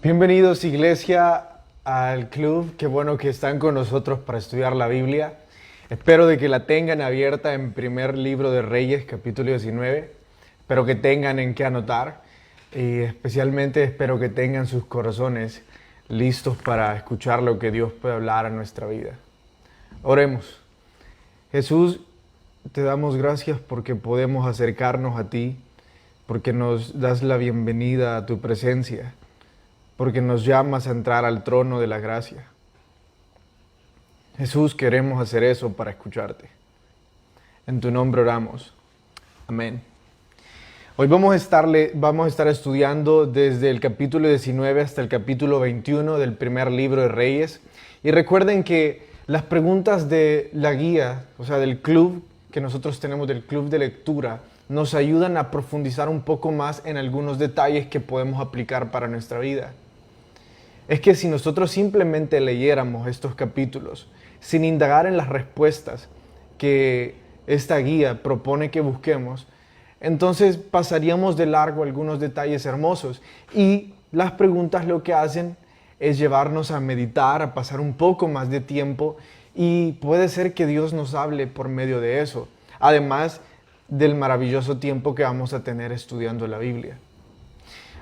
Bienvenidos, iglesia, al club. Qué bueno que están con nosotros para estudiar la Biblia. Espero de que la tengan abierta en primer libro de Reyes, capítulo 19. Espero que tengan en qué anotar y especialmente espero que tengan sus corazones listos para escuchar lo que Dios puede hablar a nuestra vida. Oremos. Jesús, te damos gracias porque podemos acercarnos a ti, porque nos das la bienvenida a tu presencia, porque nos llamas a entrar al trono de la gracia. Jesús, queremos hacer eso para escucharte. En tu nombre oramos. Amén. Hoy vamos a estar estudiando desde el capítulo 19 hasta el capítulo 21 del primer libro de Reyes. Y recuerden que las preguntas de la guía, o sea, del club que nosotros tenemos, del club de lectura, nos ayudan a profundizar un poco más en algunos detalles que podemos aplicar para nuestra vida. Es que si nosotros simplemente leyéramos estos capítulos sin indagar en las respuestas que esta guía propone que busquemos, entonces pasaríamos de largo algunos detalles hermosos. Y las preguntas lo que hacen es llevarnos a meditar, a pasar un poco más de tiempo, y puede ser que Dios nos hable por medio de eso, además del maravilloso tiempo que vamos a tener estudiando la Biblia.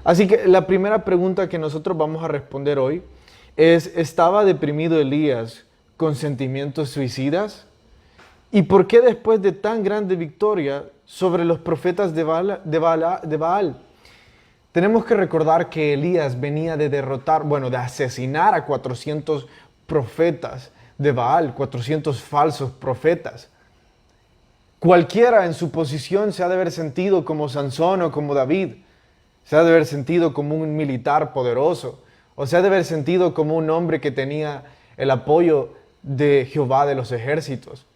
Así que la primera pregunta que nosotros vamos a responder hoy es: ¿estaba deprimido Elías con sentimientos suicidas? ¿Y por qué después de tan grande victoria sobre los profetas de Baal? Tenemos que recordar que Elías venía de de asesinar a 400 profetas de Baal, 400 falsos profetas. Cualquiera en su posición se ha de haber sentido como Sansón o como David. Se ha de haber sentido como un militar poderoso, o se ha de haber sentido como un hombre que tenía el apoyo de Jehová de los ejércitos.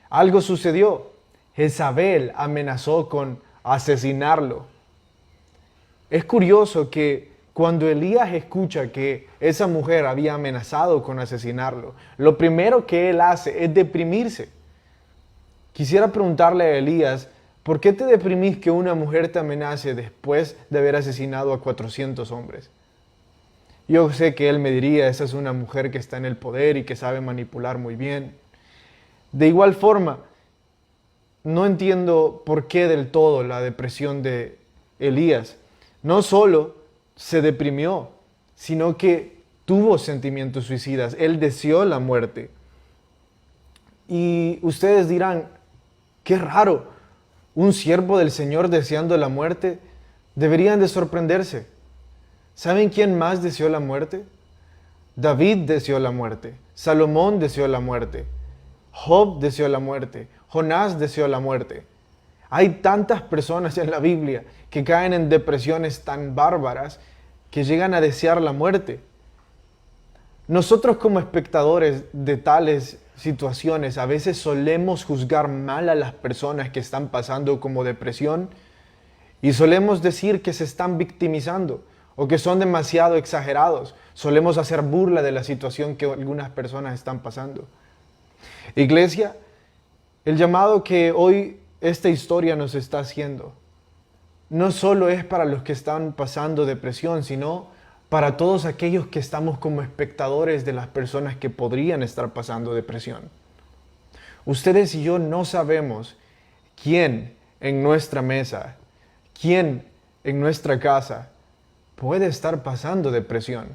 Algo sucedió. Jezabel amenazó con asesinarlo. Es curioso que cuando Elías escucha que esa mujer había amenazado con asesinarlo, lo primero que él hace es deprimirse. Quisiera preguntarle a Elías: ¿por qué te deprimís que una mujer te amenace después de haber asesinado a 400 hombres? Yo sé que él me diría: esa es una mujer que está en el poder y que sabe manipular muy bien. De igual forma, no entiendo por qué del todo la depresión de Elías. No solo se deprimió, sino que tuvo sentimientos suicidas. Él deseó la muerte. Y ustedes dirán: qué raro, un siervo del Señor deseando la muerte. Deberían de sorprenderse. ¿Saben quién más deseó la muerte? David deseó la muerte. Salomón deseó la muerte. Job deseó la muerte. Jonás deseó la muerte. Hay tantas personas en la Biblia que caen en depresiones tan bárbaras que llegan a desear la muerte. Nosotros, como espectadores de tales situaciones, a veces solemos juzgar mal a las personas que están pasando como depresión y solemos decir que se están victimizando o que son demasiado exagerados. Solemos hacer burla de la situación que algunas personas están pasando. Iglesia, el llamado que hoy esta historia nos está haciendo no solo es para los que están pasando depresión, sino para todos aquellos que estamos como espectadores de las personas que podrían estar pasando depresión. Ustedes y yo no sabemos quién en nuestra mesa, quién en nuestra casa puede estar pasando depresión.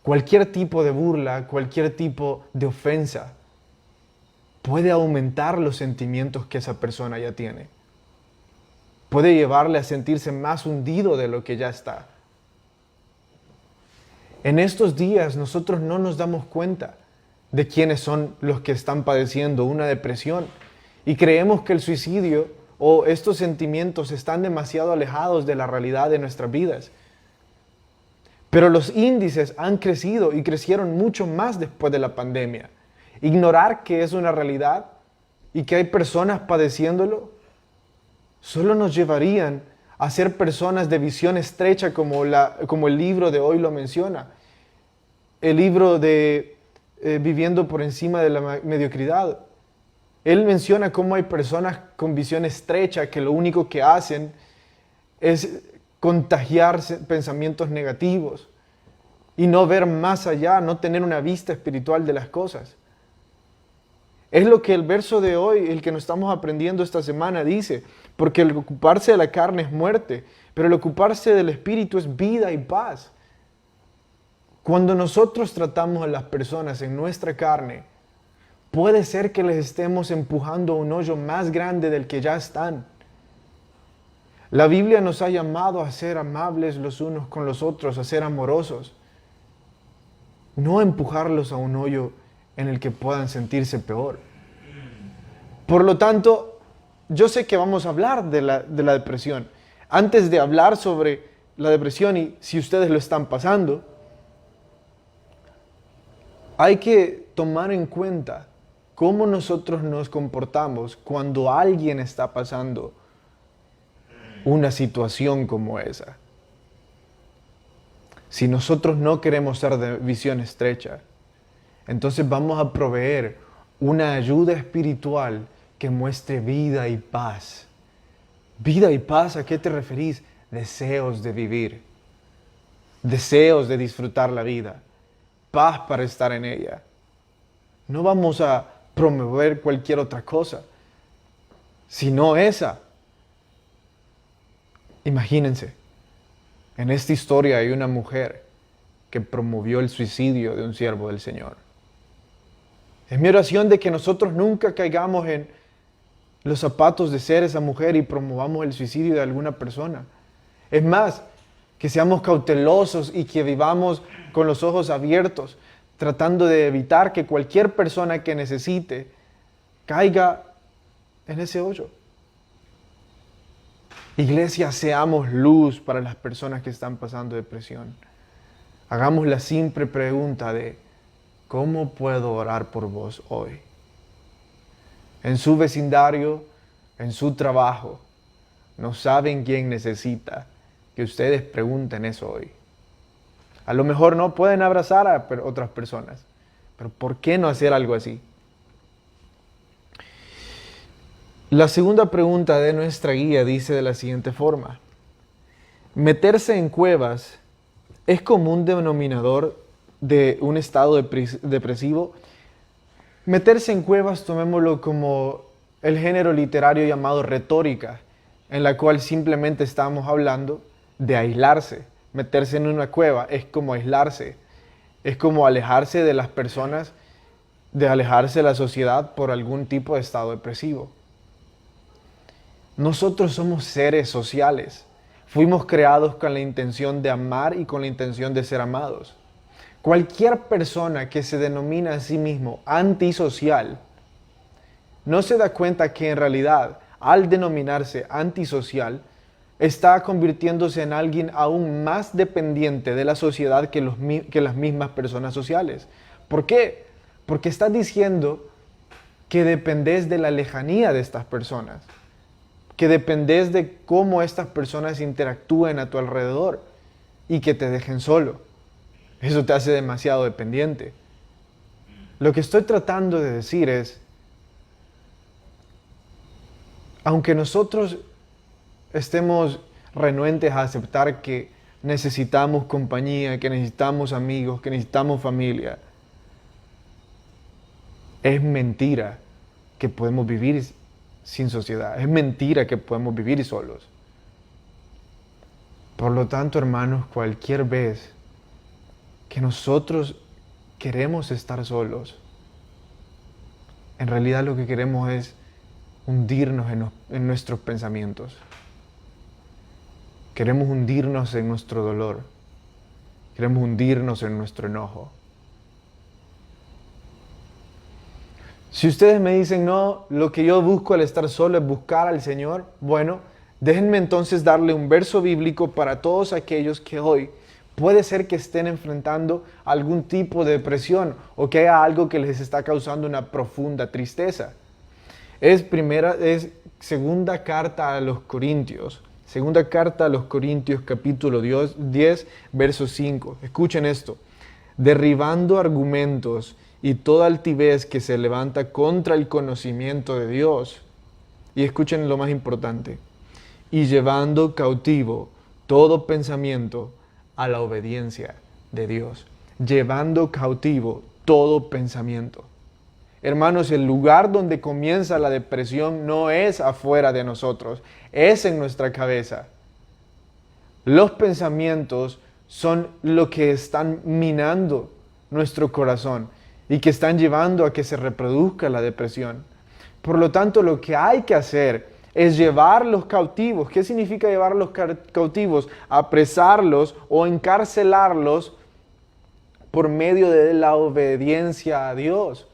Cualquier tipo de burla, cualquier tipo de ofensa puede aumentar los sentimientos que esa persona ya tiene. Puede llevarle a sentirse más hundido de lo que ya está. En estos días nosotros no nos damos cuenta de quiénes son los que están padeciendo una depresión y creemos que el suicidio o estos sentimientos están demasiado alejados de la realidad de nuestras vidas. Pero los índices han crecido y crecieron mucho más después de la pandemia. Ignorar que es una realidad y que hay personas padeciéndolo solo nos llevarían a ser personas de visión estrecha como el libro de hoy lo menciona. El libro de Viviendo por encima de la mediocridad. Él menciona cómo hay personas con visión estrecha que lo único que hacen es contagiarse pensamientos negativos y no ver más allá, no tener una vista espiritual de las cosas. Es lo que el verso de hoy, el que nos estamos aprendiendo esta semana, dice, porque el ocuparse de la carne es muerte, pero el ocuparse del espíritu es vida y paz. Cuando nosotros tratamos a las personas en nuestra carne, puede ser que les estemos empujando a un hoyo más grande del que ya están. La Biblia nos ha llamado a ser amables los unos con los otros, a ser amorosos. No empujarlos a un hoyo en el que puedan sentirse peor. Por lo tanto, yo sé que vamos a hablar de la depresión. Antes de hablar sobre la depresión y si ustedes lo están pasando, hay que tomar en cuenta cómo nosotros nos comportamos cuando alguien está pasando una situación como esa. Si nosotros no queremos ser de visión estrecha, entonces vamos a proveer una ayuda espiritual que muestre vida y paz. Vida y paz, ¿a qué te referís? Deseos de vivir, deseos de disfrutar la vida, paz para estar en ella. No vamos a promover cualquier otra cosa, sino esa. Imagínense, en esta historia hay una mujer que promovió el suicidio de un siervo del Señor. Es mi oración de que nosotros nunca caigamos en los zapatos de ser esa mujer y promovamos el suicidio de alguna persona. Es más, que seamos cautelosos y que vivamos con los ojos abiertos, tratando de evitar que cualquier persona que necesite caiga en ese hoyo. Iglesia, seamos luz para las personas que están pasando depresión. Hagamos la simple pregunta de ¿cómo puedo orar por vos hoy? En su vecindario, en su trabajo, no saben quién necesita que ustedes pregunten eso hoy. A lo mejor no pueden abrazar a otras personas, pero ¿por qué no hacer algo así? La segunda pregunta de nuestra guía dice de la siguiente forma: meterse en cuevas es como un denominador de un estado depresivo. Meterse en cuevas, tomémoslo como el género literario llamado retórica, en la cual simplemente estamos hablando de aislarse. Meterse en una cueva es como aislarse, es como alejarse de las personas, de alejarse de la sociedad por algún tipo de estado depresivo. Nosotros somos seres sociales. Fuimos creados con la intención de amar y con la intención de ser amados. Cualquier persona que se denomina a sí mismo antisocial no se da cuenta que en realidad, al denominarse antisocial, está convirtiéndose en alguien aún más dependiente de la sociedad que las mismas personas sociales. ¿Por qué? Porque estás diciendo que dependés de la lejanía de estas personas, que dependés de cómo estas personas interactúen a tu alrededor y que te dejen solo. Eso te hace demasiado dependiente. Lo que estoy tratando de decir es, aunque nosotros estemos renuentes a aceptar que necesitamos compañía, que necesitamos amigos, que necesitamos familia, es mentira que podemos vivir sin sociedad. Es mentira que podemos vivir solos. Por lo tanto, hermanos, cualquier vez que nosotros queremos estar solos, en realidad lo que queremos es hundirnos en nuestros pensamientos. Queremos hundirnos en nuestro dolor. Queremos hundirnos en nuestro enojo. Si ustedes me dicen, no, lo que yo busco al estar solo es buscar al Señor, bueno, déjenme entonces darle un verso bíblico para todos aquellos que hoy puede ser que estén enfrentando algún tipo de depresión o que haya algo que les está causando una profunda tristeza. Es segunda carta a los Corintios. Segunda carta a los Corintios, capítulo 10, verso 5. Escuchen esto. Derribando argumentos y toda altivez que se levanta contra el conocimiento de Dios. Y escuchen lo más importante. Y llevando cautivo todo pensamiento a la obediencia de Dios, llevando cautivo todo pensamiento. Hermanos, el lugar donde comienza la depresión no es afuera de nosotros, es en nuestra cabeza. Los pensamientos son lo que están minando nuestro corazón y que están llevando a que se reproduzca la depresión. Por lo tanto, lo que hay que hacer es llevarlos cautivos. ¿Qué significa llevarlos cautivos? Apresarlos o encarcelarlos por medio de la obediencia a Dios.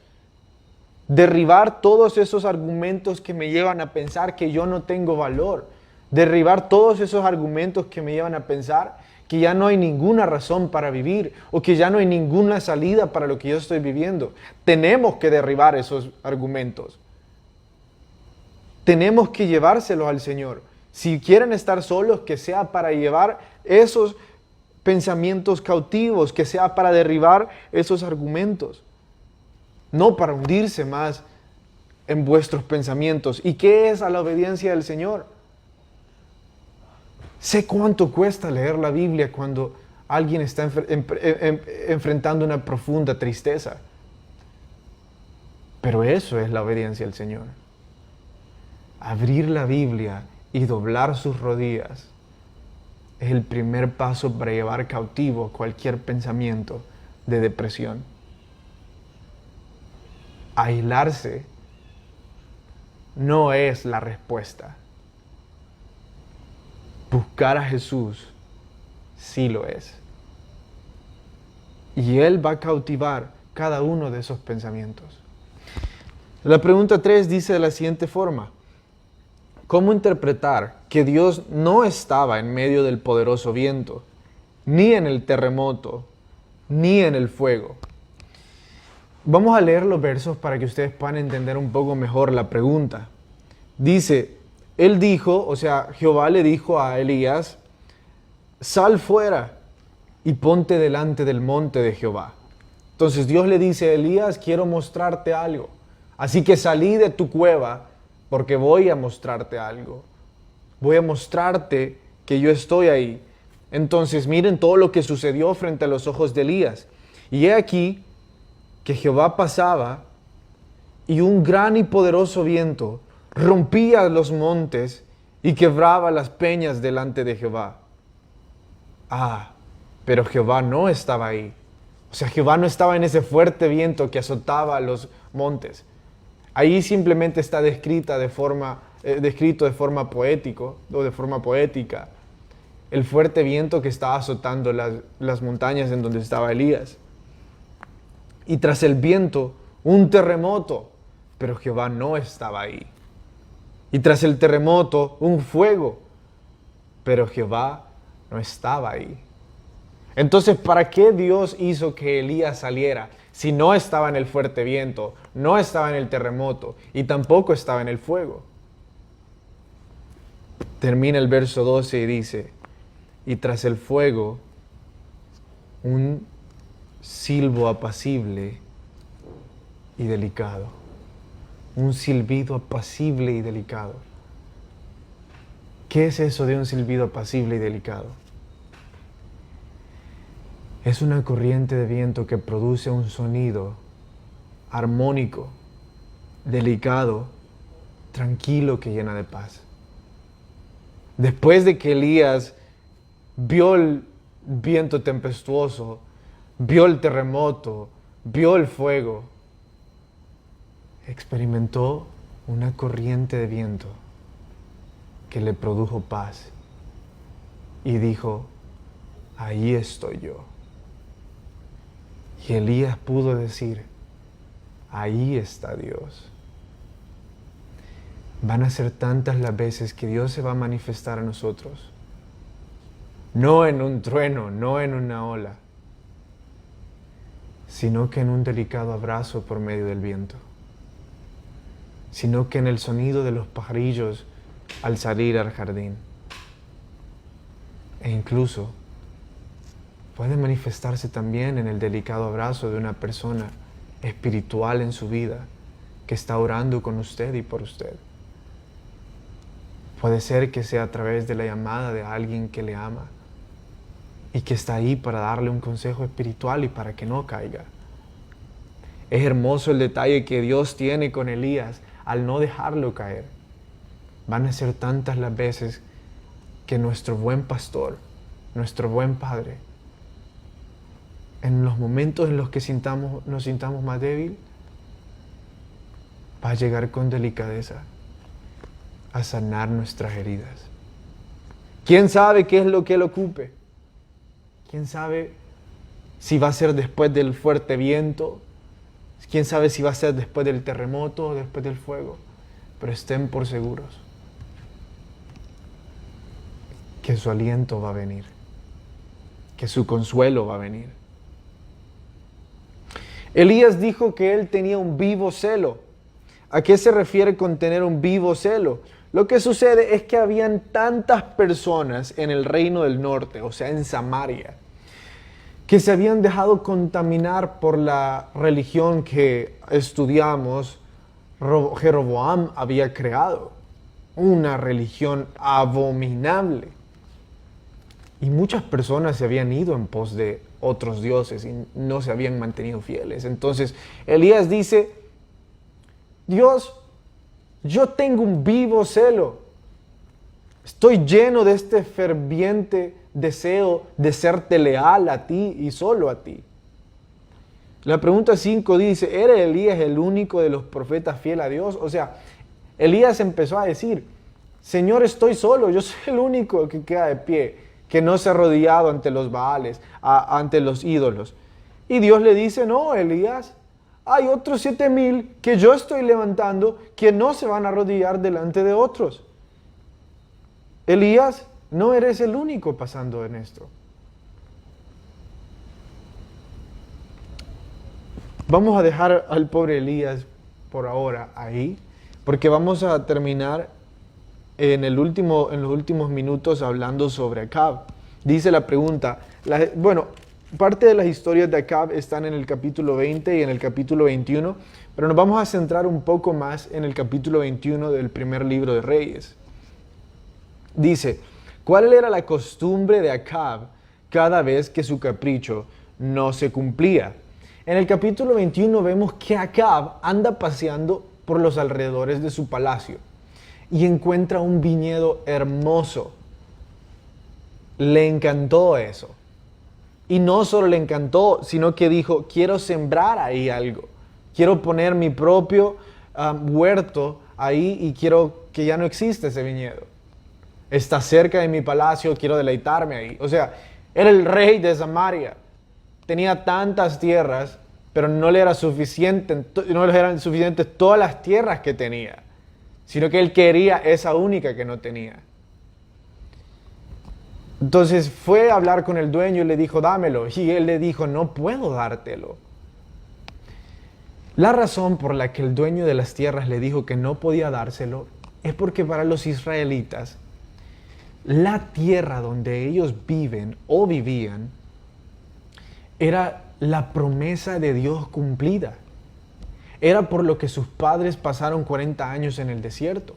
Derribar todos esos argumentos que me llevan a pensar que yo no tengo valor. Derribar todos esos argumentos que me llevan a pensar que ya no hay ninguna razón para vivir o que ya no hay ninguna salida para lo que yo estoy viviendo. Tenemos que derribar esos argumentos. Tenemos que llevárselos al Señor. Si quieren estar solos, que sea para llevar esos pensamientos cautivos, que sea para derribar esos argumentos. No para hundirse más en vuestros pensamientos. ¿Y qué es a la obediencia del Señor? Sé cuánto cuesta leer la Biblia cuando alguien está enfrentando una profunda tristeza. Pero eso es la obediencia al Señor. Abrir la Biblia y doblar sus rodillas es el primer paso para llevar cautivo cualquier pensamiento de depresión. Aislarse no es la respuesta. Buscar a Jesús sí lo es. Y Él va a cautivar cada uno de esos pensamientos. La pregunta 3 dice de la siguiente forma: ¿cómo interpretar que Dios no estaba en medio del poderoso viento, ni en el terremoto, ni en el fuego? Vamos a leer los versos para que ustedes puedan entender un poco mejor la pregunta. Dice, Él dijo, o sea, Jehová le dijo a Elías: sal fuera y ponte delante del monte de Jehová. Entonces Dios le dice: Elías, quiero mostrarte algo. Así que salí de tu cueva porque voy a mostrarte algo. Voy a mostrarte que yo estoy ahí. Entonces miren todo lo que sucedió frente a los ojos de Elías. Y he aquí que Jehová pasaba y un gran y poderoso viento rompía los montes y quebraba las peñas delante de Jehová. Pero Jehová no estaba ahí. O sea, Jehová no estaba en ese fuerte viento que azotaba los montes. Ahí simplemente está descrito de forma poética el fuerte viento que estaba azotando las montañas en donde estaba Elías. Y tras el viento, un terremoto, pero Jehová no estaba ahí. Y tras el terremoto, un fuego, pero Jehová no estaba ahí. Entonces, ¿para qué Dios hizo que Elías saliera si no estaba en el fuerte viento, no estaba en el terremoto y tampoco estaba en el fuego? Termina el verso 12 y dice: y tras el fuego, un silbo apacible y delicado. Un silbido apacible y delicado. ¿Qué es eso de un silbido apacible y delicado? Es una corriente de viento que produce un sonido armónico, delicado, tranquilo, que llena de paz. Después de que Elías vio el viento tempestuoso, vio el terremoto, vio el fuego, experimentó una corriente de viento que le produjo paz y dijo: ahí estoy yo. Y Elías pudo decir: ahí está Dios. Van a ser tantas las veces que Dios se va a manifestar a nosotros. No en un trueno, no en una ola, sino que en un delicado abrazo por medio del viento. Sino que en el sonido de los pajarillos al salir al jardín. E incluso puede manifestarse también en el delicado abrazo de una persona espiritual en su vida que está orando con usted y por usted. Puede ser que sea a través de la llamada de alguien que le ama y que está ahí para darle un consejo espiritual y para que no caiga. Es hermoso el detalle que Dios tiene con Elías al no dejarlo caer. Van a ser tantas las veces que nuestro buen pastor, nuestro buen padre, en los momentos en los que nos sintamos más débil, va a llegar con delicadeza a sanar nuestras heridas. ¿Quién sabe qué es lo que Él ocupe? ¿Quién sabe si va a ser después del fuerte viento? ¿Quién sabe si va a ser después del terremoto o después del fuego? Pero estén por seguros que su aliento va a venir, que su consuelo va a venir. Elías dijo que él tenía un vivo celo. ¿A qué se refiere con tener un vivo celo? Lo que sucede es que habían tantas personas en el reino del norte, o sea, en Samaria, que se habían dejado contaminar por la religión que estudiamos, Jeroboam había creado. Una religión abominable. Y muchas personas se habían ido en pos de otros dioses y no se habían mantenido fieles. Entonces Elías dice: Dios, yo tengo un vivo celo. Estoy lleno de este ferviente deseo de serte leal a ti y solo a ti. La pregunta 5 dice: ¿era Elías el único de los profetas fiel a Dios? O sea, Elías empezó a decir: Señor, estoy solo, yo soy el único que queda de pie, que no se ha arrodillado ante los Baales, ante los ídolos. Y Dios le dice: no, Elías, hay otros 7,000 que yo estoy levantando que no se van a arrodillar delante de otros. Elías, no eres el único pasando en esto. Vamos a dejar al pobre Elías por ahora ahí, porque vamos a terminar en los últimos minutos hablando sobre Acab. Dice la pregunta, parte de las historias de Acab están en el capítulo 20 y en el capítulo 21, pero nos vamos a centrar un poco más en el capítulo 21 del primer libro de Reyes. Dice: ¿cuál era la costumbre de Acab cada vez que su capricho no se cumplía? En el capítulo 21 vemos que Acab anda paseando por los alrededores de su palacio y encuentra un viñedo hermoso. Le encantó eso. Y no solo le encantó, sino que dijo: quiero sembrar ahí algo. Quiero poner mi propio huerto ahí y quiero que ya no exista ese viñedo. Está cerca de mi palacio, quiero deleitarme ahí. O sea, era el rey de Samaria. Tenía tantas tierras, pero no le eran suficientes todas las tierras que tenía, sino que él quería esa única que no tenía. Entonces fue a hablar con el dueño y le dijo: dámelo. Y él le dijo: no puedo dártelo. La razón por la que el dueño de las tierras le dijo que no podía dárselo es porque para los israelitas, la tierra donde ellos viven o vivían era la promesa de Dios cumplida. Era por lo que sus padres pasaron 40 años en el desierto.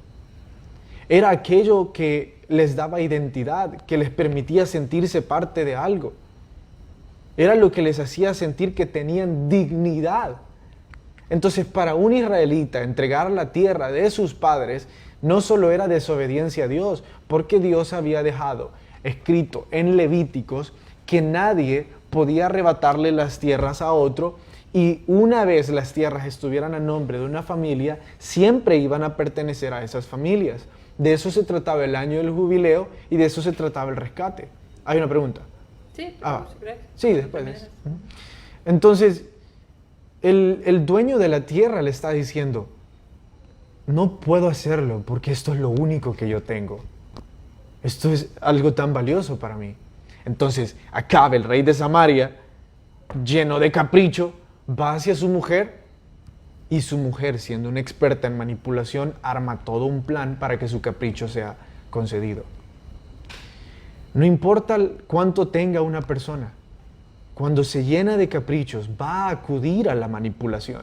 Era aquello que les daba identidad, que les permitía sentirse parte de algo. Era lo que les hacía sentir que tenían dignidad. Entonces, para un israelita, entregar la tierra de sus padres no solo era desobediencia a Dios, porque Dios había dejado escrito en Levíticos que nadie podía arrebatarle las tierras a otro, y una vez las tierras estuvieran a nombre de una familia, siempre iban a pertenecer a esas familias. De eso se trataba el año del jubileo y de eso se trataba el rescate. ¿Hay una pregunta? Sí, sí, después. Entonces, el dueño de la tierra le está diciendo: no puedo hacerlo porque esto es lo único que yo tengo. Esto es algo tan valioso para mí. Entonces, Acab, el rey de Samaria, lleno de capricho, va hacia su mujer, y su mujer, siendo una experta en manipulación, arma todo un plan para que su capricho sea concedido. No importa cuánto tenga una persona, cuando se llena de caprichos, va a acudir a la manipulación.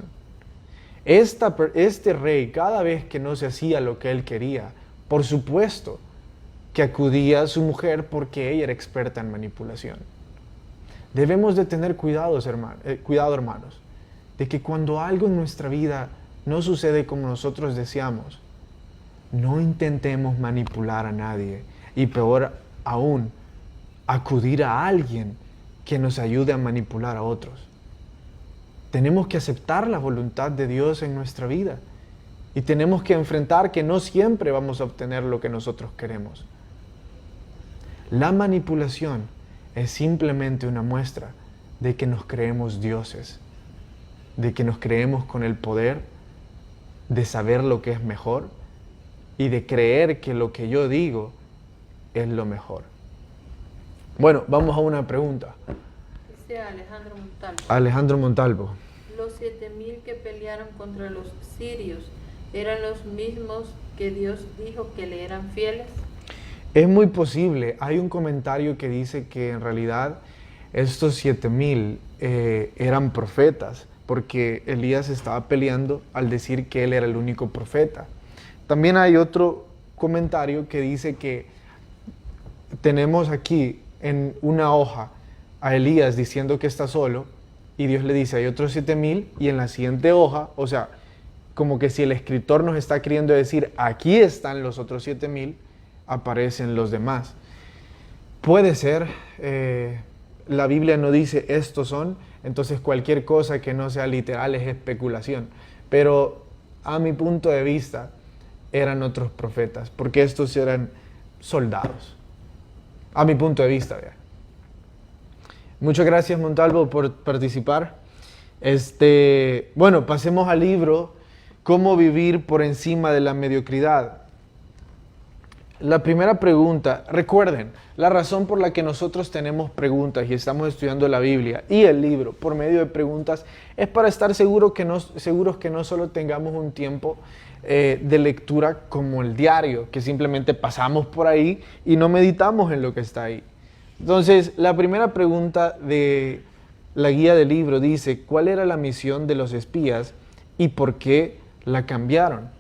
Este rey, cada vez que no se hacía lo que él quería, Por supuesto que acudía a su mujer porque ella era experta en manipulación. Debemos de tener cuidado, hermanos, de que cuando algo en nuestra vida no sucede como nosotros deseamos, no intentemos manipular a nadie y peor aún, acudir a alguien que nos ayude a manipular a otros. Tenemos que aceptar la voluntad de Dios en nuestra vida y tenemos que enfrentar que no siempre vamos a obtener lo que nosotros queremos. La manipulación es simplemente una muestra de que nos creemos dioses, de que nos creemos con el poder de saber lo que es mejor y de creer que lo que yo digo es lo mejor. Bueno, vamos a una pregunta. Dice Alejandro Montalvo. Alejandro Montalvo. Los 7,000 que pelearon contra los sirios, ¿eran los mismos que Dios dijo que le eran fieles? Es muy posible. Hay un comentario que dice que en realidad estos 7,000 eran profetas, porque Elías estaba peleando al decir que él era el único profeta. También hay otro comentario que dice que tenemos aquí en una hoja a Elías diciendo que está solo y Dios le dice hay otros 7,000 y en la siguiente hoja, o sea, como que si el escritor nos está queriendo decir aquí están los otros 7,000, aparecen los demás. Puede ser, la Biblia no dice estos son, entonces cualquier cosa que no sea literal es especulación, pero a mi punto de vista eran otros profetas, porque estos eran soldados, a mi punto de vista. ¿Vea? Muchas gracias, Montalvo, por participar. Bueno, pasemos al libro Cómo vivir por encima de la mediocridad. La primera pregunta, recuerden, la razón por la que nosotros tenemos preguntas y estamos estudiando la Biblia y el libro por medio de preguntas es para estar seguros que no solo tengamos un tiempo de lectura como el diario, que simplemente pasamos por ahí y no meditamos en lo que está ahí. Entonces, la primera pregunta de la guía del libro dice, ¿cuál era la misión de los espías y por qué la cambiaron?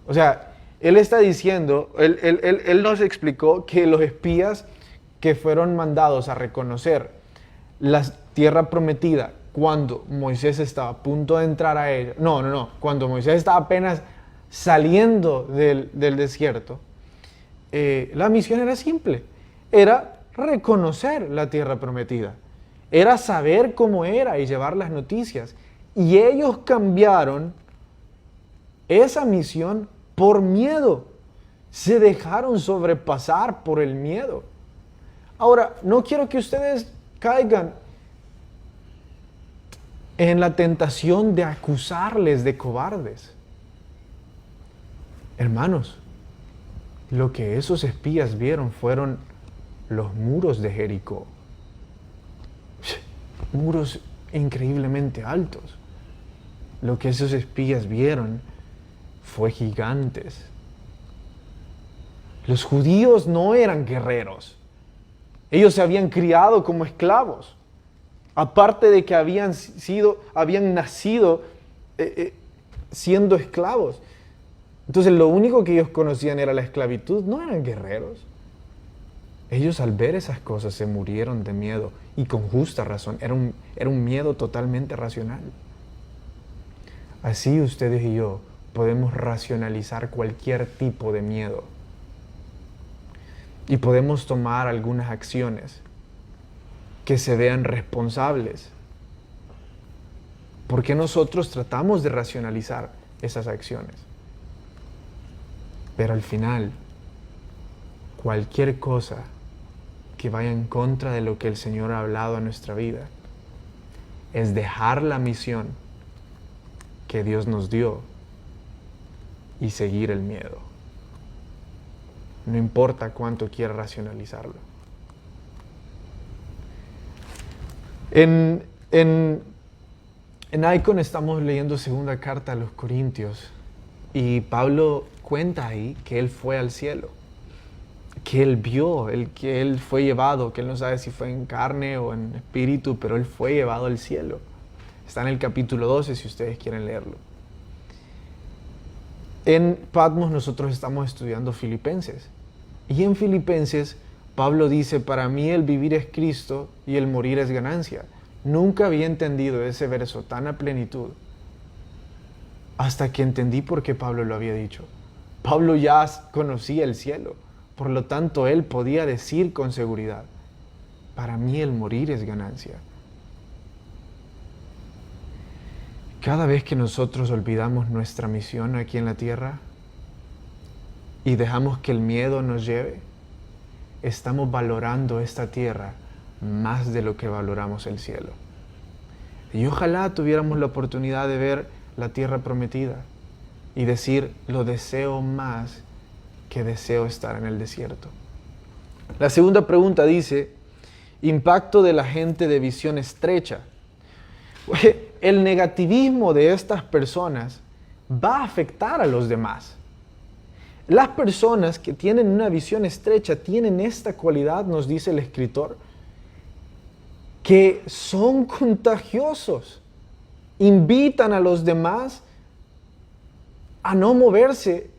O sea, él está diciendo, él nos explicó que los espías que fueron mandados a reconocer la tierra prometida cuando Moisés estaba a punto de entrar a ella, cuando Moisés estaba apenas saliendo del desierto, la misión era simple, era reconocer la tierra prometida, era saber cómo era y llevar las noticias. Y ellos cambiaron esa misión por miedo, se dejaron sobrepasar por el miedo. Ahora, no quiero que ustedes caigan en la tentación de acusarles de cobardes. Hermanos, lo que esos espías vieron fueron los muros de Jericó. Muros increíblemente altos. Lo que esos espías vieron fue gigantes. Los judíos no eran guerreros. Ellos se habían criado como esclavos. Aparte de que habían nacido siendo esclavos. Entonces lo único que ellos conocían era la esclavitud. No eran guerreros. Ellos al ver esas cosas se murieron de miedo y con justa razón. Era un miedo totalmente racional. Así ustedes y yo podemos racionalizar cualquier tipo de miedo y podemos tomar algunas acciones que se vean responsables, porque nosotros tratamos de racionalizar esas acciones, pero al final cualquier cosa que vaya en contra de lo que el Señor ha hablado a nuestra vida es dejar la misión que Dios nos dio y seguir el miedo. No importa cuánto quiera racionalizarlo. En Icon estamos leyendo segunda carta a los Corintios y Pablo cuenta ahí que él fue al cielo, que él vio, que él fue llevado, que él no sabe si fue en carne o en espíritu, pero él fue llevado al cielo. Está en el capítulo 12 si ustedes quieren leerlo. En Patmos nosotros estamos estudiando Filipenses. Y en Filipenses Pablo dice, para mí el vivir es Cristo y el morir es ganancia. Nunca había entendido ese verso tan a plenitud hasta que entendí por qué Pablo lo había dicho. Pablo ya conocía el cielo, por lo tanto él podía decir con seguridad, para mí el morir es ganancia. Cada vez que nosotros olvidamos nuestra misión aquí en la tierra y dejamos que el miedo nos lleve, estamos valorando esta tierra más de lo que valoramos el cielo. Y ojalá tuviéramos la oportunidad de ver la tierra prometida y decir, lo deseo más que deseo estar en el desierto. La segunda pregunta dice, impacto de la gente de visión estrecha. El negativismo de estas personas va a afectar a los demás. Las personas que tienen una visión estrecha tienen esta cualidad, nos dice el escritor, que son contagiosos. Invitan a los demás a no moverse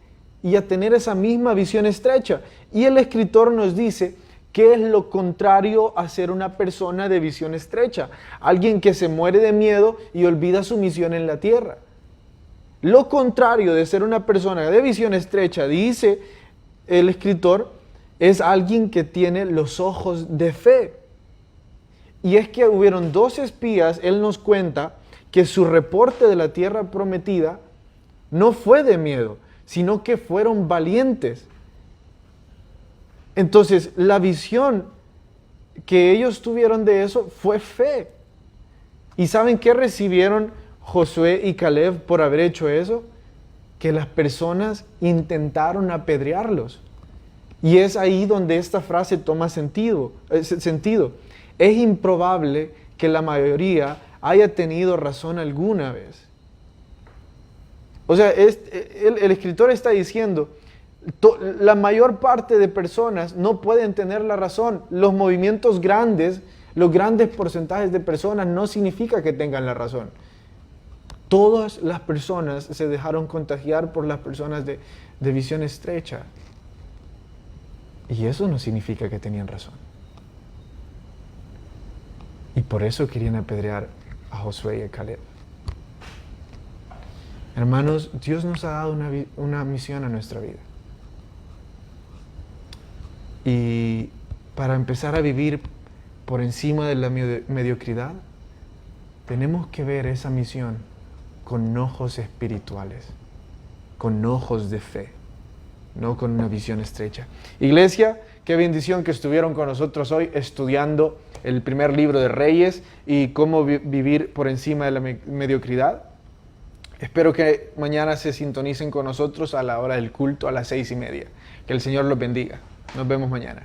y a tener esa misma visión estrecha. Y el escritor nos dice qué es lo contrario a ser una persona de visión estrecha. Alguien que se muere de miedo y olvida su misión en la tierra. Lo contrario de ser una persona de visión estrecha, dice el escritor, es alguien que tiene los ojos de fe. Y es que hubieron 2 espías, él nos cuenta, que su reporte de la tierra prometida no fue de miedo, sino que fueron valientes. Entonces, la visión que ellos tuvieron de eso fue fe. ¿Y saben qué recibieron Josué y Caleb por haber hecho eso? Que las personas intentaron apedrearlos. Y es ahí donde esta frase toma sentido. Es improbable que la mayoría haya tenido razón alguna vez. O sea, el escritor está diciendo, la mayor parte de personas no pueden tener la razón. Los movimientos grandes, los grandes porcentajes de personas no significa que tengan la razón. Todas las personas se dejaron contagiar por las personas de visión estrecha. Y eso no significa que tenían razón. Y por eso querían apedrear a Josué y a Caleb. Hermanos, Dios nos ha dado una misión a nuestra vida. Y para empezar a vivir por encima de la mediocridad, tenemos que ver esa misión con ojos espirituales, con ojos de fe, no con una visión estrecha. Iglesia, qué bendición que estuvieron con nosotros hoy estudiando el primer libro de Reyes y cómo vivir por encima de la mediocridad. Espero que mañana se sintonicen con nosotros a la hora del culto a las 6:30. Que el Señor los bendiga. Nos vemos mañana.